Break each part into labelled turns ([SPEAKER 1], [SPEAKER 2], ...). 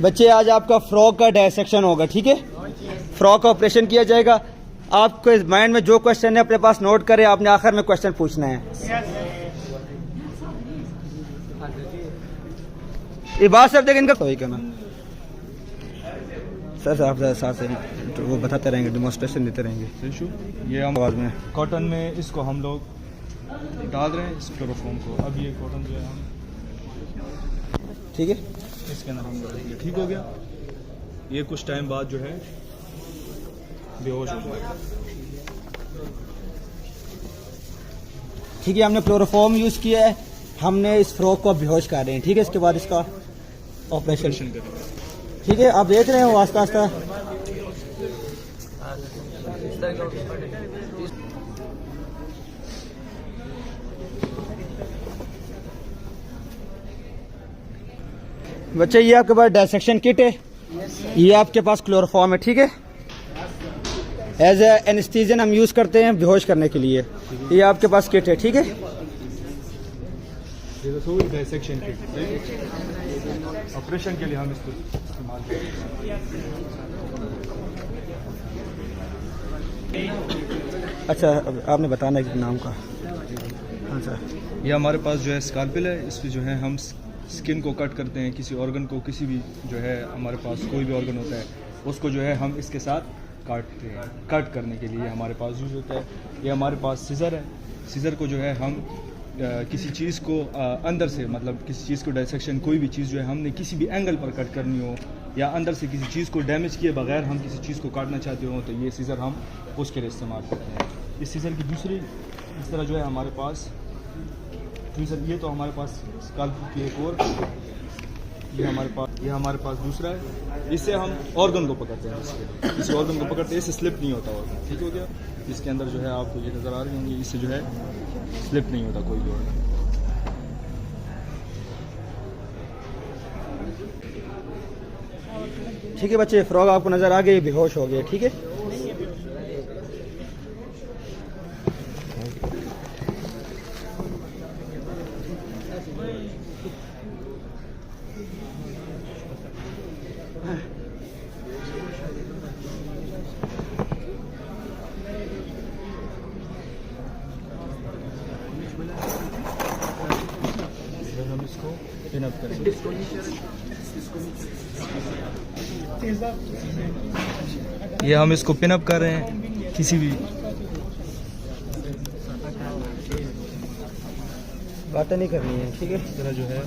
[SPEAKER 1] बच्चे आज आपका फ्रॉक का डायसेक्शन होगा, ठीक है। फ्रॉक का ऑपरेशन किया जाएगा। आपको इस माइंड में जो क्वेश्चन है अपने पास नोट करें, आपने आखिर में क्वेश्चन पूछना है। ये बात सब देखें इनका कोई कहना सर आप साथ से वो बताते रहेंगे, डिमॉन्स्ट्रेशन देते रहेंगे।
[SPEAKER 2] ये हम
[SPEAKER 1] आवाज में
[SPEAKER 2] कॉटन में इसको हम लोग डाल रहे हैं, इस क्लोरोफॉर्म को। अब ये कॉटन जो है हम
[SPEAKER 1] ठीक है
[SPEAKER 2] इसके अंदर हम डालेंगे। ठीक हो गया। ये कुछ टाइम बाद जो है बेहोश हो जाएगा।
[SPEAKER 1] ठीक है, हमने क्लोरोफॉर्म यूज किया है, हमने इस फ्रॉक को बेहोश कर रहे हैं। ठीक है, इसके बाद इसका ऑपरेशन
[SPEAKER 2] करेंगे।
[SPEAKER 1] ठीक है, आप देख रहे हो आस्ता आस्ता। बच्चे ये आपके पास डायसेक्शन किट है, ये आपके पास क्लोरोफॉर्म है। ठीक है, एज ए एनेस्थीसियन हम यूज करते हैं बेहोश करने के लिए। ये आपके पास किट है। ठीक है,
[SPEAKER 2] डायसेक्शन किट ऑपरेशन के लिए हम इसको इस्तेमाल करेंगे।
[SPEAKER 1] अच्छा आपने बताना है कि नाम का। अच्छा,
[SPEAKER 2] ये हमारे पास जो है स्काल्पेल है, इसमें जो है हम स्किन को कट करते हैं, किसी ऑर्गन को, किसी भी जो है हमारे पास कोई भी ऑर्गन होता है उसको जो है हम इसके साथ काटते हैं। कट करने के लिए हमारे पास यूज होता है। ये हमारे पास सीज़र है। सीज़र को जो है हम किसी चीज़ को अंदर से, मतलब किसी चीज़ को डायसेक्शन, कोई भी चीज़ जो है हमने किसी भी एंगल पर कट करनी हो या अंदर से किसी चीज़ को डैमेज किए बगैर हम किसी चीज़ को काटना चाहते हो तो ये सीज़र हम उसके लिए इस्तेमाल करते हैं। इस सीज़र की दूसरी इस तरह जो है हमारे पास सीज़र, ये तो हमारे पास स्काल्पेल की एक और, ये हमारे पास दूसरा है। इससे हम ऑर्गन को पकड़ते हैं। इस ऑर्गन को पकड़ते हैं, इससे स्लिप नहीं होता ऑर्गन। ठीक हो गया। इसके अंदर जो है आपको ये नज़र आ रही होंगी, इससे जो है स्लिप नहीं होता कोई भी ऑर्गन।
[SPEAKER 1] ठीक है बच्चे, फ्रॉग आपको नजर आ गई, बेहोश हो गए। ठीक है,
[SPEAKER 2] हम इसको पिन अप करेंगे। ये हम इसको पिन अप कर रहे हैं किसी भी
[SPEAKER 1] बातें नहीं करनी है। ठीक है,
[SPEAKER 2] इस तरह जो है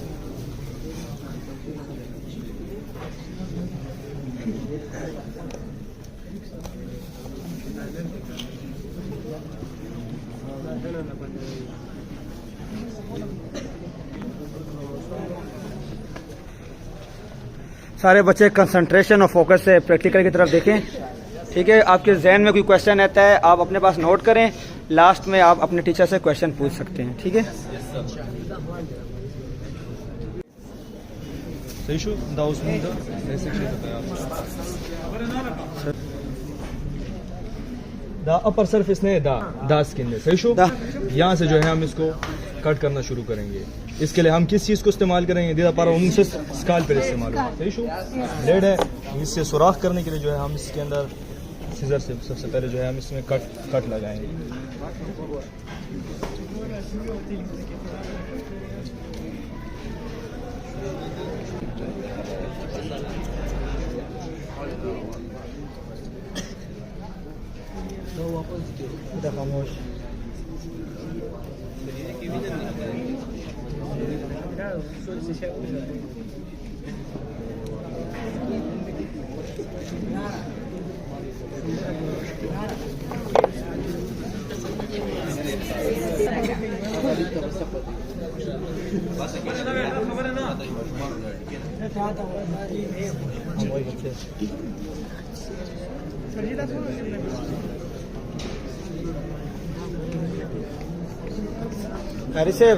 [SPEAKER 1] सारे बच्चे कंसंट्रेशन और फोकस से प्रैक्टिकल की तरफ देखें। ठीक है, आपके जहन में कोई क्वेश्चन रहता है आप अपने पास नोट करें, लास्ट में आप अपने टीचर से क्वेश्चन पूछ सकते हैं। ठीक है,
[SPEAKER 2] सही शो दा उसमें दा ऐसे क्या बताया दा अपर सरफेस ने दा स्किन ने सही शो। यहाँ से जो है हम इसको कट करना शुरू करेंगे। इसके लिए हम किस चीज़ को इस्तेमाल करेंगे? दीदा पारा उनसे स्काल्पेल इस्तेमाल होगा। सही शो ब्लेड है, इससे सुराख करने के लिए जो है हम इसके अंदर सीजर से सबसे पहले जो है हम इसमें कट लगाएंगे।
[SPEAKER 1] खामोश। रिसेव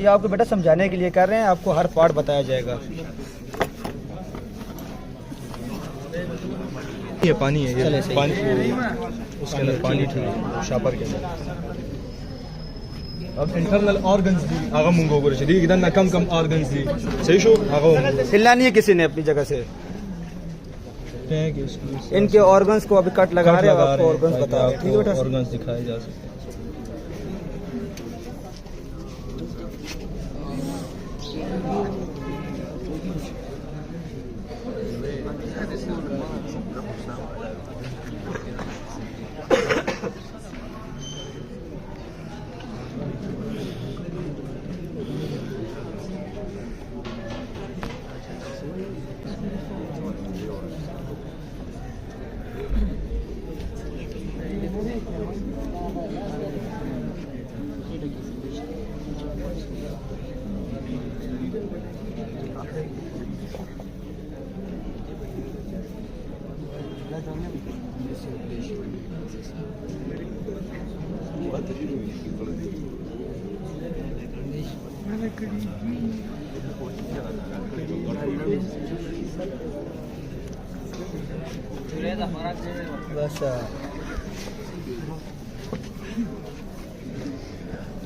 [SPEAKER 1] ये आपको बेटा समझाने के लिए कर रहे हैं, आपको हर पार्ट बताया जाएगा।
[SPEAKER 2] ये पानी है, ये पानी उसके अंदर पानी ठीक शापर के अंदर अब इंटरनल ऑर्गन्स दी आगा मुंगो गोरे दी इधर कम ऑर्गन्स दी सही शो आगा
[SPEAKER 1] हिलना नहीं है किसी ने अपनी जगह से। इनके ऑर्गन्स को अभी कट लगा रहे हैं, आपको ऑर्गन्स बता रहे हैं, ठीक है बेटा।
[SPEAKER 2] ऑर्गन्स दिखाए जा सकते हैं।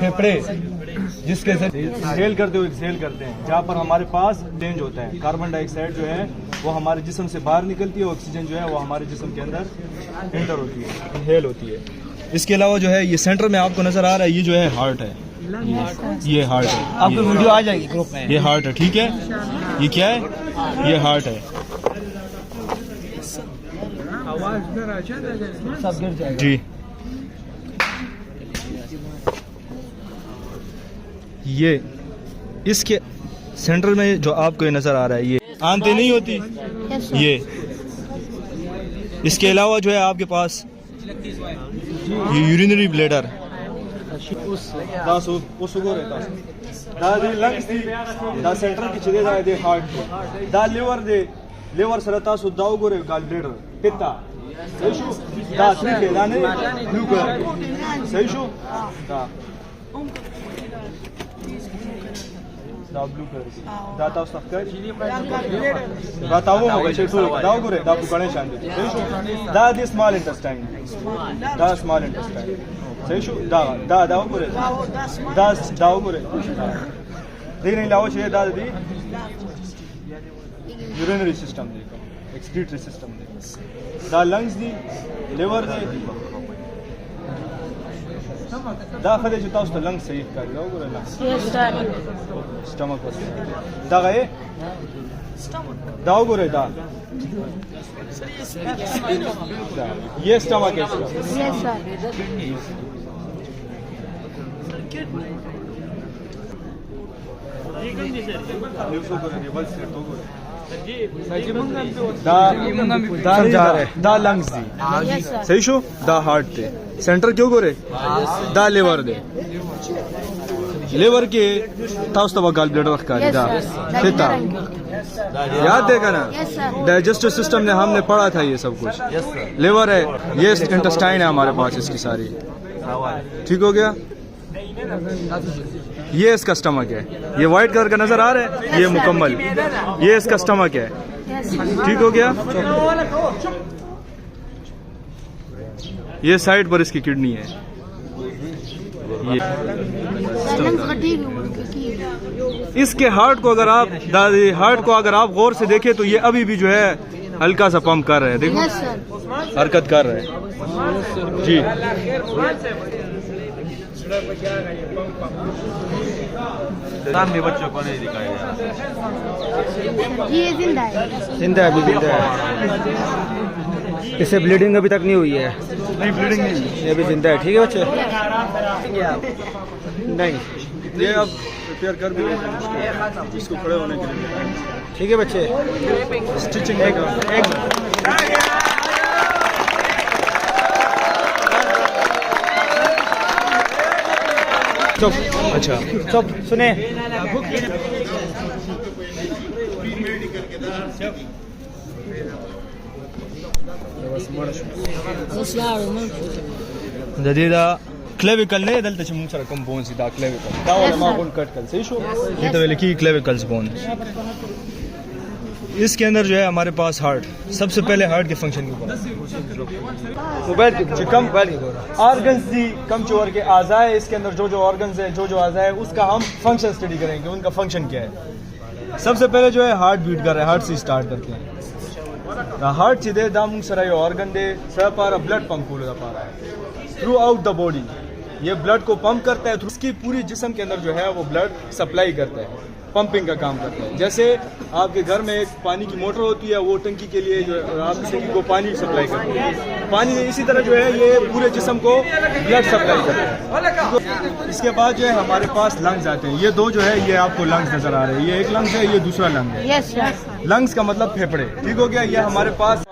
[SPEAKER 2] फेफड़े जिसके से एक्सहेल करते हुए एक्सहेल करते हैं जहाँ पर हमारे पास चेंज होता है कार्बन डाइऑक्साइड जो है वो हमारे जिस्म से बाहर निकलती है, ऑक्सीजन जो है वो हमारे जिस्म के अंदर एंटर होती है, इनहेल होती है। इसके अलावा जो है ये सेंटर में आपको नजर आ रहा है ये जो है हार्ट है, ये हार्ट है,
[SPEAKER 1] आपको वीडियो आ जाएगी ग्रुप में।
[SPEAKER 2] ये हार्ट है ठीक है, ये क्या है ये हार्ट है
[SPEAKER 1] सब गिर जाएगा
[SPEAKER 2] जी। ये इसके सेंटर में जो आपको ये नजर आ रहा है ये आंतें नहीं होती ये। इसके अलावा जो है आपके पास ये यूरिनरी ब्लैडर दा सेंटर की चले जाए दे हार्ट दा लिवर सरता सुदाव गोरे गाल ब्लैडर पित्ता सही शो दा थ्री के दाने ब्लू कलर सही शो दा ब्लू कलर दा ता सफकर बताओ होगा चेटू दाव गोरे दा पुकाने शांति सही शो दा दी स्मॉल इंटेस्टाइन सही शो दा दाव गोरे दाव गोरे देख नहीं लाओ चाहिए दा दी यूरिनरी सिस्टम देखो एक्सक्रीटरी सिस्टम देखो दा लंग्स दी लिवर दी दा खदे जो ताउस तो लंग्स सही कर लो गोरे लंग्स स्टमक बस दा गए दाव गोरे दा ये स्टमक है दा लंग्स दी सही शो दा हार्ट थे सेंटर क्यों गोरे दा लिवर दे लिवर के ताउस तो गाल ब्लड रखा दा पिता याद देगा ना डाइजेस्टिव सिस्टम ने हमने पढ़ा था ये सब कुछ लिवर है ये इंटेस्टाइन है हमारे पास इसकी सारी ठीक हो गया। ये इसका स्टमक है, ये व्हाइट कलर का नजर आ रहा है ये मुकम्मल ये इसका स्टमक है ठीक हो गया। ये साइड पर इसकी किडनी है ये इसके हार्ट को अगर आप हार्ट को अगर आप गौर से देखें तो ये अभी भी जो है हल्का सा पंप कर रहे हैं देखो हरकत कर रहे हैं जी।
[SPEAKER 3] सामने बच्चों को नहीं दिखाया
[SPEAKER 1] जिंदा है अभी जिंदा है इससे ब्लीडिंग अभी तक नहीं हुई है?
[SPEAKER 2] नहीं, ब्लीडिंग नहीं,
[SPEAKER 1] ये अभी जिंदा है। ठीक है बच्चे? नहीं,
[SPEAKER 2] ये अब रिपेयर कर भी रहे हैं इसको खड़े होने के लिए।
[SPEAKER 1] ठीक है बच्चे?
[SPEAKER 2] स्टिचिंग एक
[SPEAKER 1] चुप,
[SPEAKER 2] अच्छा
[SPEAKER 1] चुप, सुने।
[SPEAKER 2] जदीदा क्लेविकल ने दल तच मुंग सर कम बोन्स दा क्लेविकल दा वाला मा बोन कट कल सही शो ये तो लिखी क्लेविकल्स बोन। इसके अंदर जो है हमारे पास हार्ट, सबसे पहले हार्ट के फंक्शन के ऊपर मोबाइल कम ऑर्गन्स दी कम चोर के आज़ाए, इसके अंदर जो जो ऑर्गन्स है, जो जो आज़ाए, उसका हम फंक्शन स्टडी करेंगे, उनका फंक्शन क्या है। सबसे पहले जो है हार्ट बीट कर रहा है, हार्ट से स्टार्ट करते हैं। हार्ट सीधे दामुंग सराय ऑर्गन दे सब पारा ब्लड पंप हो पा रहा है थ्रू आउट द बॉडी। ये ब्लड को पंप करता है, उसकी पूरी जिस्म के अंदर जो है वो ब्लड सप्लाई करता है, पंपिंग का काम करता है। जैसे आपके घर में एक पानी की मोटर होती है, वो टंकी के लिए जो आप टंकी को पानी सप्लाई करती है, पानी इसी तरह जो है ये पूरे जिस्म को ब्लड सप्लाई करता है। इसके बाद जो है हमारे पास लंग्स आते हैं। ये दो जो है ये आपको लंग्स नजर आ रहे हैं, ये एक लंग्स है, ये दूसरा लंग है।
[SPEAKER 4] Yes yes.
[SPEAKER 2] लंग्स का मतलब फेफड़े, ठीक हो गया। ये हमारे पास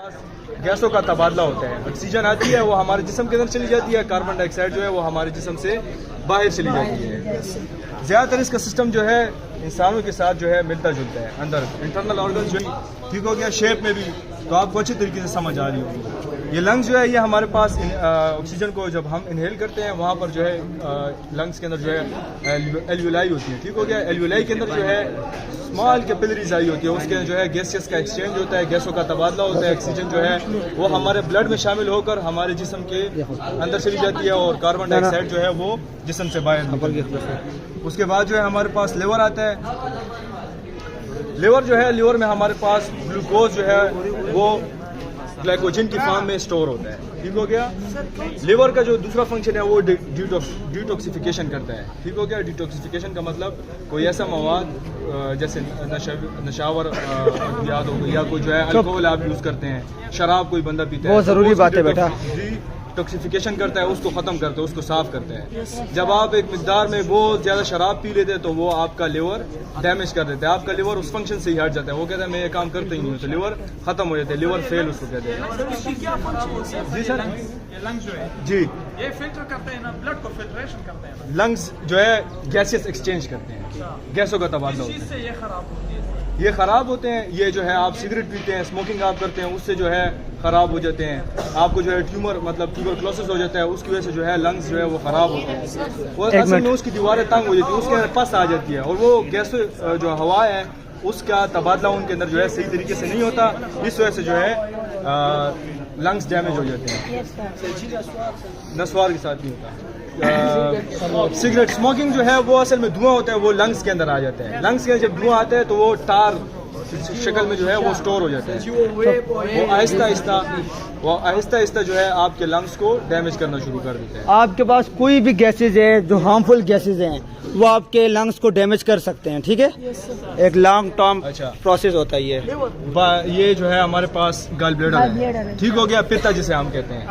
[SPEAKER 2] गैसों का तबादला होता है, ऑक्सीजन आती है वो हमारे जिस्म के अंदर चली जाती है, कार्बन डाइऑक्साइड जो है वो हमारे जिस्म से बाहर चली जाती है। ज़्यादातर इसका सिस्टम जो है इंसानों के साथ जो है मिलता जुलता है, अंदर इंटरनल ऑर्गन जो है, ठीक हो गया, शेप में भी तो आपको अच्छी तरीके से समझ आ रही होगी। ये लंग्स जो है ये हमारे पास ऑक्सीजन को जब हम इनहेल करते हैं वहाँ पर जो है लंग्स के अंदर जो है एल्यूलाई होती है, ठीक हो गया। एल्यूलाई के अंदर जो है स्मॉल कैपिलरीज आई होती है, उसके अंदर जो है गैसेस का एक्सचेंज होता है, गैसों का तबादला होता है, ऑक्सीजन जो है वो हमारे ब्लड में शामिल होकर हमारे जिस्म के अंदर चली जाती है और कार्बन डाइऑक्साइड जो है वो जिस्म से बाहर निकलती है। उसके बाद जो है हमारे पास लिवर आता है। लिवर जो है, लिवर में हमारे पास ग्लूकोज जो है वो ग्लाइकोजन की फॉर्म में स्टोर होता है, ठीक हो गया। लिवर का जो दूसरा फंक्शन है वो डिटॉक्सिफिकेशन करता है, ठीक हो गया। डिटॉक्सिफिकेशन का मतलब कोई ऐसा मवाद जैसे नशावर याद हो गई या कोई जो है अल्कोहल आप यूज करते हैं, शराब कोई बंदा पीता है,
[SPEAKER 1] बहुत जरूरी बात है बेटा।
[SPEAKER 2] डिटॉक्सिफिकेशन करता है, उसको खत्म करता है, उसको साफ करता है। जब आप एक मिकदार में बहुत ज्यादा शराब पी लेते हैं तो वो आपका लिवर डैमेज कर देता है, आपका लिवर उस फंक्शन से ही हट जाता है, वो कहता है मैं ये काम करता ही नहीं हूँ, तो लिवर खत्म हो जाता है, लिवर फेल उसको कहते हैं। जी सर, जी
[SPEAKER 5] ये फिल्टर करते हैं ना, ब्लड को फिल्ट्रेशन करते हैं ना।
[SPEAKER 2] लंग्स जो है गैसेस एक्सचेंज करते हैं, गैसों का तबादला होता है,
[SPEAKER 5] इससे ये खराब होती है।
[SPEAKER 2] ये खराब होते हैं। ये जो है आप सिगरेट पीते हैं, स्मोकिंग आप करते हैं, उससे जो है खराब हो जाते हैं। आपको जो है ट्यूमर मतलब ट्यूबरक्लोसिस हो जाता है, उसकी वजह से जो है लंग्स जो है वो खराब होते हैं, और असल में उसकी दीवारें तंग हो जाती है, उसके अंदर पस आ जाती है, और वो गैस जो हवा है उसका तबादला उनके अंदर जो है सही तरीके से नहीं होता, इस वजह से जो है लंग्स डैमेज हो जाते हैं। नस्वार के साथ नहीं होता। सिगरेट स्मोकिंग जो है वो असल में धुआं होता है, वो लंग्स के अंदर आ जाता है। लंग्स के अंदर जब धुआं आता है तो वो टार शक्ल में जो है वो स्टोर हो जाता है, वो आहिस्ता आहिस्ता जो है आपके लंग्स को डैमेज करना शुरू कर देता है।
[SPEAKER 1] आपके पास कोई भी गैसेज है जो हार्मफुल गैसेज हैं वो आपके लंग्स को डैमेज कर सकते हैं, ठीक है। एक लॉन्ग टर्म प्रोसेस होता है
[SPEAKER 2] ये जो है हमारे पास गॉल ब्लैडर है, ठीक हो गया, पित्ता जिसे हम कहते हैं।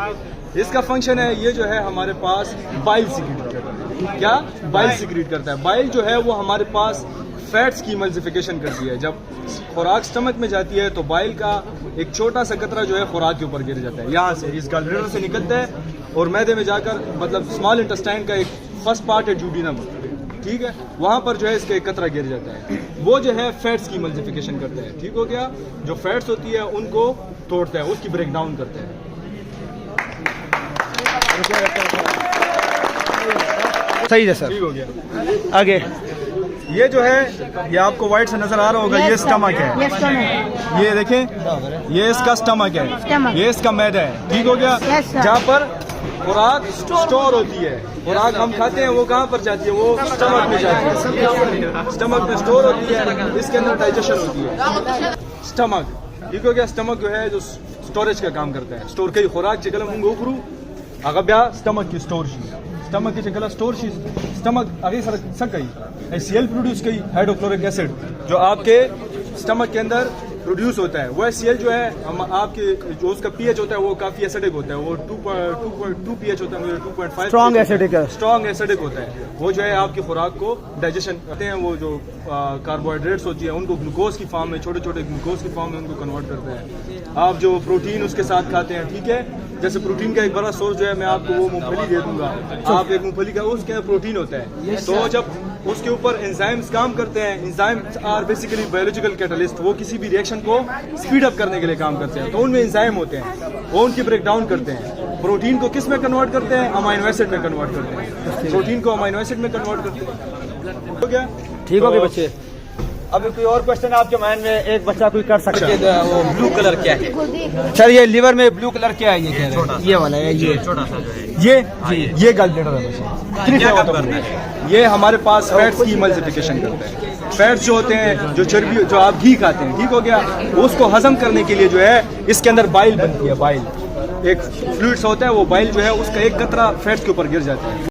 [SPEAKER 2] इसका फंक्शन है ये जो है हमारे पास बाइल सीक्रेट करता है। क्या बाइल सीक्रेट करता है? बाइल जो है वो हमारे पास फैट्स की इमल्सिफिकेशन करती है। जब खुराक स्टमक में जाती है तो बाइल का एक छोटा सा कतरा जो है खुराक के ऊपर गिर जाता है, यहाँ से इस गॉल ब्लैडर से निकलता है और मैदे में जाकर मतलब स्मॉल इंटेस्टाइन का एक फर्स्ट पार्ट है ड्यूडिनम, ठीक है, वहाँ पर जो है इसका एक कतरा गिर जाता है, वो जो है फैट्स की इमल्सिफिकेशन करता है, ठीक हो गया। जो फैट्स होती है उनको तोड़ता है, उसकी ब्रेक डाउन करता है।
[SPEAKER 1] सही है सर,
[SPEAKER 2] ठीक हो गया।
[SPEAKER 1] आगे
[SPEAKER 2] ये जो है ये आपको व्हाइट से नजर आ रहा होगा, ये स्टमक है, ये देखें, ये इसका स्टमक है, ये इसका मैदा है, ठीक हो गया। जहाँ पर खुराक स्टोर होती है, खुराक हम खाते हैं, वो कहाँ पर जाती है? वो स्टमक में जाती है, स्टमक में स्टोर होती है, इसके अंदर डाइजेशन होती है। स्टमक, ठीक हो गया। स्टमक जो है जो स्टोरेज का काम करता है, स्टोर कई खुराक जगह होंगे उकरू अगब्या स्टमक की स्टोर शी, स्टमक की जगह स्टोर शी, स्टमक आगे सक गई सीएल प्रोड्यूस कई हाइड्रोक्लोरिक एसिड जो आपके स्टमक के अंदर प्रोड्यूस होता है। वह सीएल जो है हम आपके जो उसका पीएच होता है वो काफ़ी एसिडिक होता है, वो 2 पीएच होता है, 2.5
[SPEAKER 1] स्ट्रॉन्ग एसिडिक है।
[SPEAKER 2] स्ट्रॉन्ग एसिडिक होता है। वो जो है आपकी खुराक को डाइजेशन करते हैं, वो जो कार्बोहाइड्रेट्स होती है उनको ग्लूकोज की फॉर्म में, छोटे छोटे ग्लूकोज की फॉर्म में उनको कन्वर्ट करते हैं। आप जो प्रोटीन उसके साथ खाते हैं, ठीक है, जैसे प्रोटीन का एक बड़ा सोर्स जो है मैं आपको वो मूंगफली दे दूंगा, आप एक मूंगफली का उसके अंदर प्रोटीन होता है। तो जब उसके ऊपर एंजाइम्स काम करते हैं, enzymes are basically biological catalyst, वो किसी भी रिएक्शन को स्पीड अप करने के लिए काम करते हैं। तो उनमें एंजाइम होते हैं, वो उनकी ब्रेक डाउन करते हैं। प्रोटीन को किस में कन्वर्ट करते हैं? अमाइनो एसिड में कन्वर्ट करते हैं। प्रोटीन को अमाइनो एसिड में कन्वर्ट करते हैं। हो गया?
[SPEAKER 1] ठीक हो गए
[SPEAKER 2] तो
[SPEAKER 1] बच्चे। अभी कोई और क्वेश्चन आपके माइंड में एक बच्चा कोई कर सकता है?
[SPEAKER 3] वो ब्लू कलर क्या है?
[SPEAKER 1] सर ये लिवर में ब्लू कलर क्या है? ये कह रहे हैं ये वाला है, ये
[SPEAKER 3] छोटा सा जो है
[SPEAKER 2] ये गल ब्लैडर है बच्चे।
[SPEAKER 3] क्या काम करता है?
[SPEAKER 2] ये हमारे पास फैट्स की इमल्सिफिकेशन करता है। फैट्स जो होते हैं, जो चर्बी, जो आप घी खाते हैं, ठीक हो गया, उसको हजम करने के लिए जो है इसके अंदर बाइल बनती है। बाइल एक फ्लूइड्स होता है, वो बाइल जो है उसका एक कतरा फैट्स के ऊपर गिर जाता है।